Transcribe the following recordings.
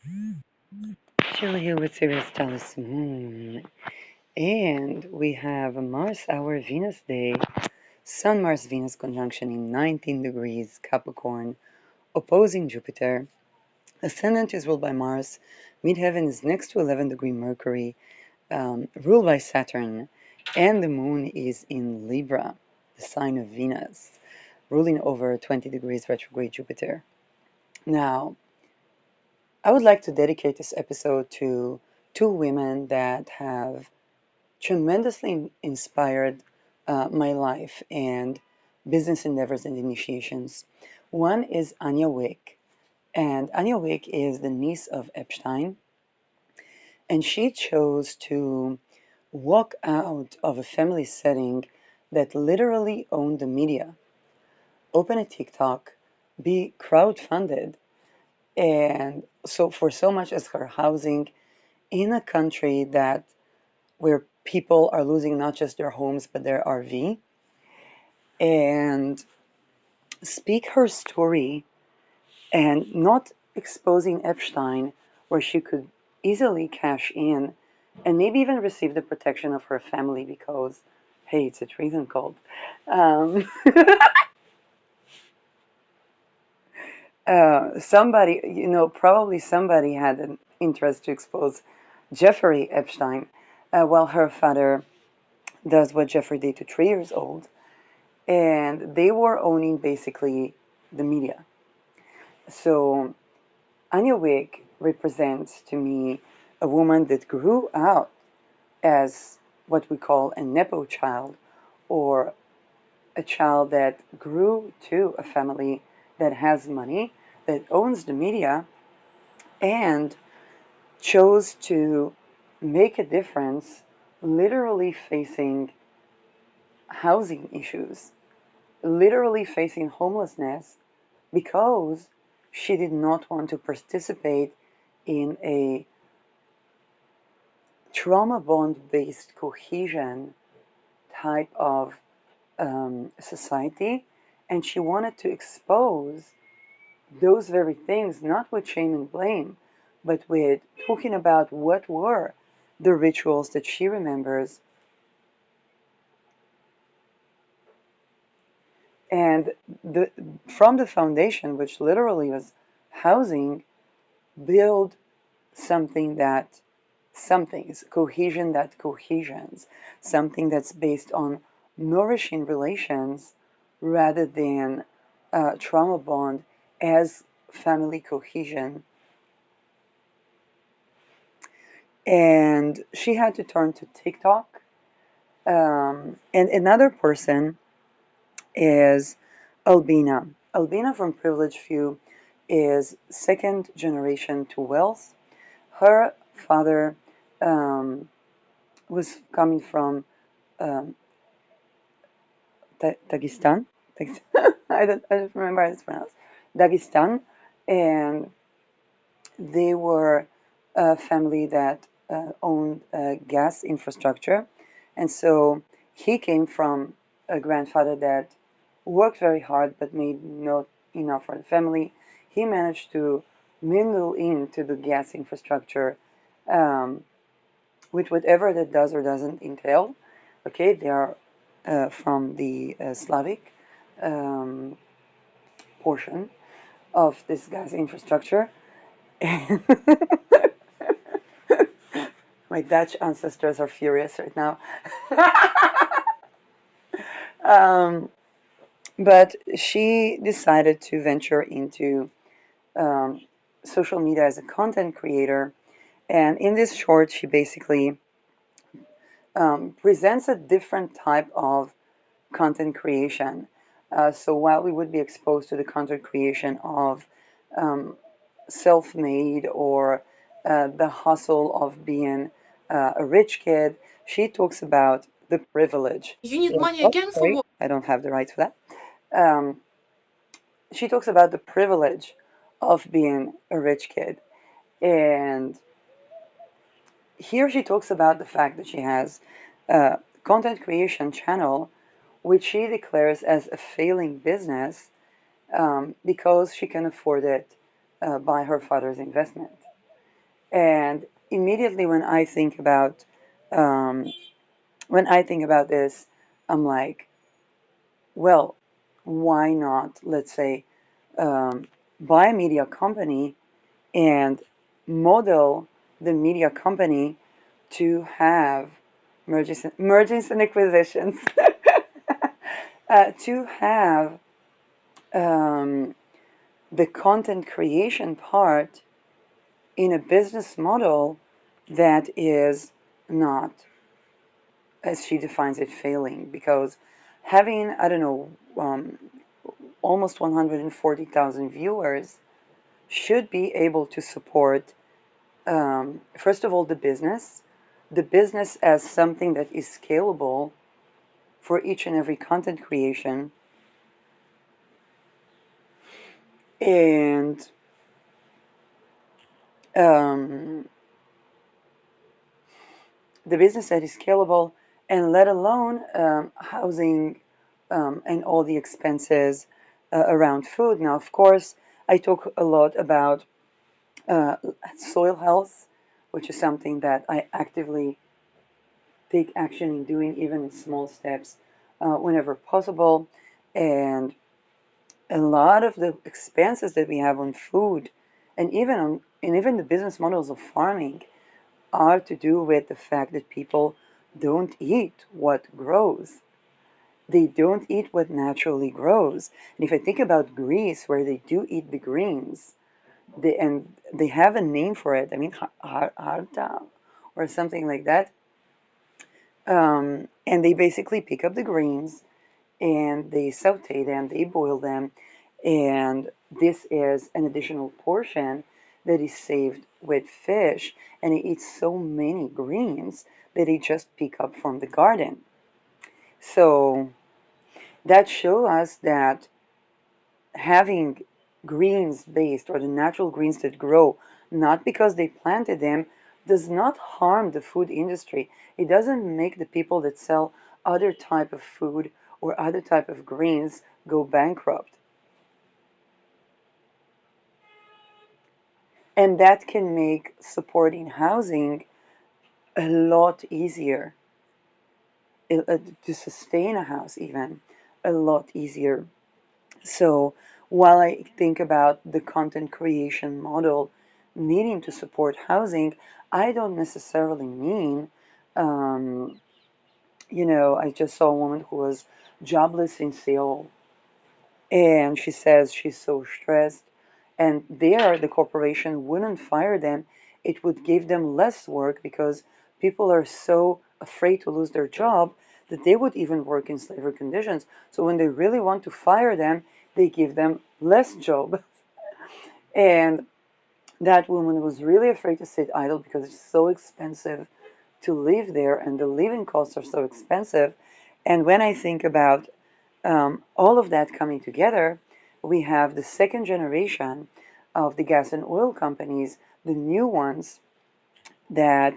SheerLee here with siriustalesmoon, and we have a Mars hour Venus day, Sun Mars Venus conjunction in 19 degrees Capricorn, opposing Jupiter. Ascendant is ruled by Mars, midheaven is next to 11 degree Mercury, ruled by Saturn, and the moon is in Libra, the sign of Venus, ruling over 20 degrees retrograde Jupiter. Now, I would like to dedicate this episode to two women that have tremendously inspired my life and business endeavors and initiations. One is Anya Wick, and Anya Wick is the niece of Epstein, and she chose to walk out of a family setting that literally owned the media, open a TikTok, be crowd-funded, and so for so much as her housing in a country that where people are losing not just their homes but their RV, and speak her story and not exposing Epstein, where she could easily cash in and maybe even receive the protection of her family because, hey, it's a treason cult. Um, somebody, probably somebody had an interest to expose Jeffrey Epstein, while her father does what Jeffrey did to 3 years old. And they were owning basically the media. So Anya Wick represents to me a woman that grew out as what we call a Nepo child, or a child that grew to a family that has money, that owns the media, and chose to make a difference literally facing housing issues, literally facing homelessness because she did not want to participate in a trauma bond based cohesion type of society, and she wanted to expose those very things, not with shame and blame, but with talking about what were the rituals that she remembers. And from the foundation, which literally was housing, build something that something's cohesion that cohesions, something that's based on nourishing relations rather than trauma bond as family cohesion. And she had to turn to TikTok. And another person is Albina. Albina from Privileged View is second generation to wealth. Her father was coming from um, Dagestan. I don't remember how it's pronounced. Dagestan, and they were a family that owned gas infrastructure, and so he came from a grandfather that worked very hard but made not enough for the family. He managed to mingle into the gas infrastructure, um, with whatever that does or doesn't entail. Okay, they are from the Slavic um, portion of this gas infrastructure. My Dutch ancestors are furious right now. um, but she decided to venture into um, social media as a content creator. And in this short, she basically presents a different type of content creation. So while we would be exposed to the content creation of um, self-made or the hustle of being a rich kid, she talks about the privilege. You need money Oh, again for sorry, what? I don't have the rights for that. Um, she talks about the privilege of being a rich kid. And here she talks about the fact that she has a content creation channel, which she declares as a failing business because she can afford it by her father's investment. And immediately um, when I think about this, I'm like, well, why not, let's say, um, buy a media company and model the media company to have mergers and acquisitions, to have um, the content creation part in a business model that is not, as she defines it, failing. Because having, I don't know, almost 140,000 viewers should be able to support, first of all, the business as something that is scalable for each and every content creation, and um, the business that is scalable, and let alone housing and all the expenses around food. Now, of course, I talk a lot about uh, soil health, which is something that I actively take action in doing, even in small steps, whenever possible. And a lot of the expenses that we have on food, and even the business models of farming, are to do with the fact that people don't eat what grows. They don't eat what naturally grows. And if I think about Greece, where they do eat the greens, and they have a name for it. I mean, harta or something like that. And they basically pick up the greens and they saute them, they boil them, and this is an additional portion that is saved with fish. And he eats so many greens that he just pick up from the garden. So that shows us that having greens based, or the natural greens that grow not because they planted them, does not harm the food industry. It doesn't make the people that sell other type of food or other type of greens go bankrupt. And that can make supporting housing a lot easier, to sustain a house even a lot easier. So while I think about the content creation model needing to support housing, I don't necessarily mean, um, I just saw a woman who was jobless in Seoul, and she says she's so stressed, and there the corporation wouldn't fire them. It would give them less work because people are so afraid to lose their job that they would even work in slavery conditions. So when they really want to fire them, they give them less job. And that woman was really afraid to sit idle because it's so expensive to live there, and the living costs are so expensive. And when I think about all of that coming together, we have the second generation of the gas and oil companies, the new ones that,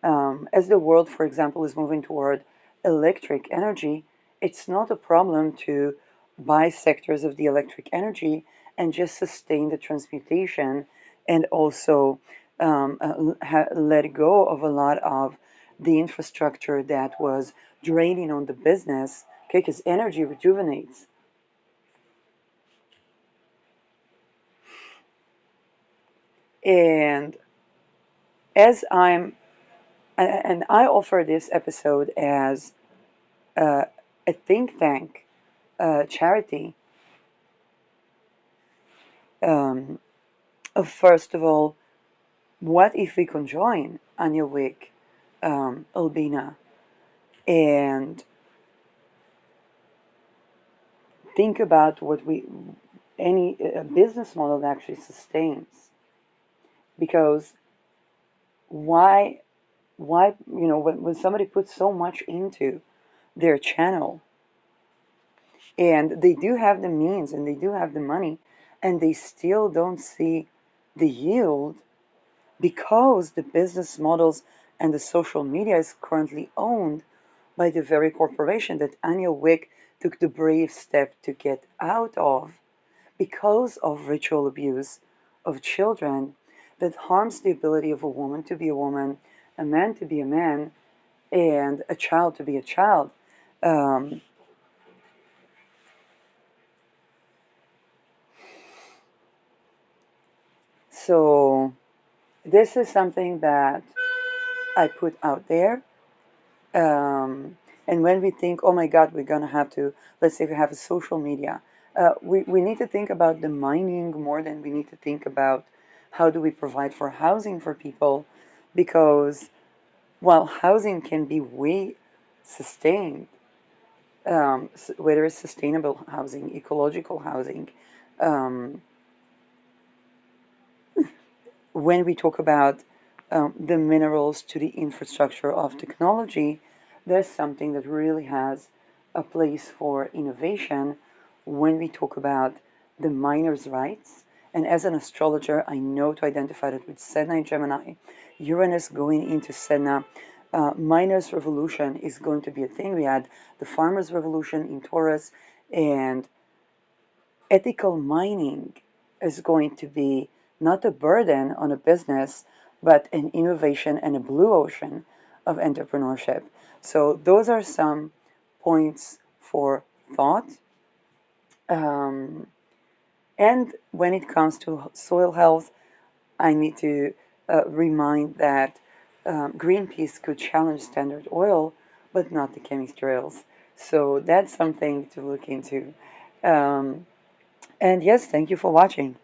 as the world, for example, is moving toward electric energy, it's not a problem to buy sectors of the electric energy and just sustain the transmutation, and also let go of a lot of the infrastructure that was draining on the business, okay, because energy rejuvenates. And as I'm, and I offer this episode as uh, a think tank, charity, um, of first of all, what if we conjoin Anya Wick, Albina, and think about what any business model that actually sustains? Because why, when somebody puts so much into their channel, and they do have the means and they do have the money, and they still don't see the yield because the business models and the social media is currently owned by the very corporation that Anya Wick took the brave step to get out of because of ritual abuse of children, that harms the ability of a woman to be a woman, a man to be a man, and a child to be a child. Um, so this is something that I put out there. And when we think, oh my God, we're going to have to, let's say we have a social media, we need to think about the mining more than we need to think about how do we provide for housing for people, because while housing can be way sustained, whether it's sustainable housing, ecological housing, um, when we talk about the minerals to the infrastructure of technology, there's something that really has a place for innovation when we talk about the miner's rights. And as an astrologer, I know to identify that with Sedna in Gemini, Uranus going into Sedna, miners' revolution is going to be a thing. We had the farmers' revolution in Taurus, and ethical mining is going to be not a burden on a business, but an innovation and a blue ocean of entrepreneurship. So, those are some points for thought. Um, and when it comes to soil health, I need to remind that Greenpeace could challenge Standard Oil, but not the chemtrails. So, that's something to look into. Um, and yes, thank you for watching.